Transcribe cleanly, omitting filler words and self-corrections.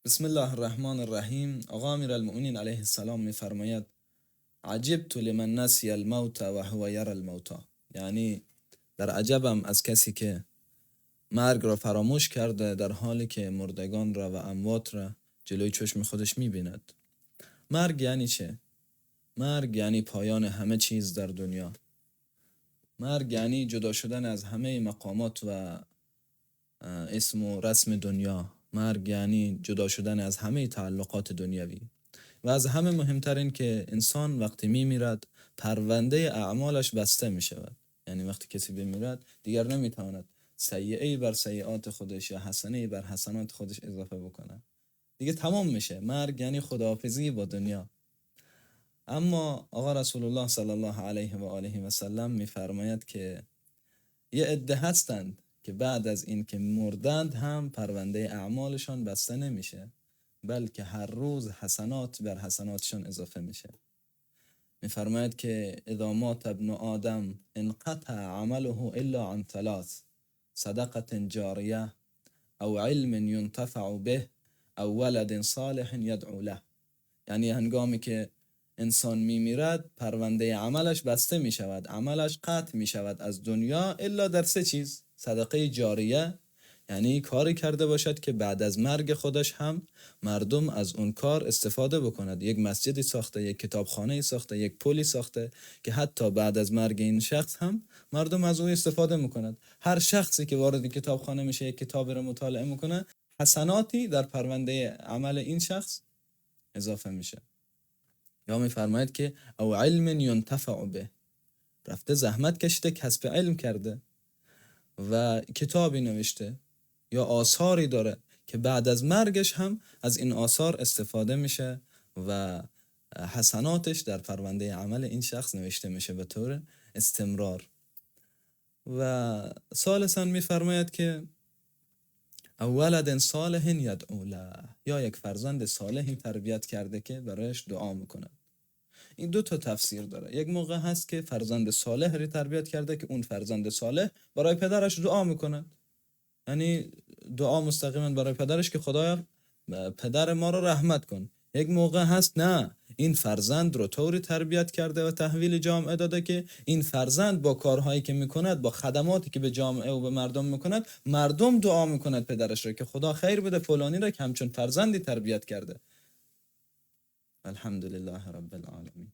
بسم الله الرحمن الرحیم. آقا امیرالمؤمنین علیه السلام میفرماید عجبت لمن نسی الموت و هو یری الموت. یعنی در عجبم از کسی که مرگ را فراموش کرده در حالی که مردگان را و اموات را جلوی چشم خودش میبیند. مرگ یعنی چه؟ مرگ یعنی پایان همه چیز در دنیا. مرگ یعنی جدا شدن از همه مقامات و اسم و رسم دنیا. مرگ یعنی جدا شدن از همه تعلقات دنیوی و از همه مهمتر این که انسان وقتی میمیرد پرونده اعمالش بسته می شود. یعنی وقتی کسی بمیرد دیگر نمیتواند سیئه‌ای بر سیئات خودش یا حسنه‌ای بر حسنات خودش اضافه بکنه. دیگه تمام میشه. مرگ یعنی خداحافظی با دنیا. اما آقا رسول الله صلی الله علیه و آله و سلم میفرماید که یه عده هستند که بعد از این که مردند هم پرونده اعمالشان بسته نمیشه، بلکه هر روز حسنات بر حسناتشان اضافه میشه. میفرماید که اذا مات ابن آدم انقطع عمله الا عن ثلاث: صدقة جاریه او علم ينتفع به او ولد صالح يدعو له. یعنی هنگامی که انسان میمیرد پرونده عملش بسته می شود، عملش قطع می شود از دنیا الا در سه چیز: صدقه جاریه، یعنی کاری کرده باشد که بعد از مرگ خودش هم مردم از اون کار استفاده بکند. یک مسجدی ساخته، یک کتابخانه ساخته، یک پلی ساخته که حتی بعد از مرگ این شخص هم مردم از اون استفاده میکند. هر شخصی که وارد کتابخانه میشه یک کتابی رو مطالعه میکنه، حسناتی در پرونده عمل این شخص اضافه میشه. یا میفرماید که او علم ینتفع به، رفته زحمت کشیده کسب علم کرده و کتابی نوشته یا آثاری داره که بعد از مرگش هم از این آثار استفاده میشه و حسناتش در پرونده عمل این شخص نوشته میشه به طور استمرار. و ثالثاً میفرماید که او ولد صالح یدعو له، یا یک فرزند صالحی تربیت کرده که برایش دعا میکنه. این دو تا تفسیر داره. یک موقع هست که فرزند صالح رو تربیت کرده که اون فرزند صالح برای پدرش دعا میکنه، یعنی دعا مستقیما برای پدرش که خدایا پدر ما رو رحمت کن. یک موقع هست نه، این فرزند رو طوری تربیت کرده و تحویل جامعه داده که این فرزند با کارهایی که میکند، با خدماتی که به جامعه و به مردم میکند، مردم دعا میکند پدرش رو که خدا خیر بده فلانی را که همچون فرزندی تربیت کرده. الحمدلله رب العالمین.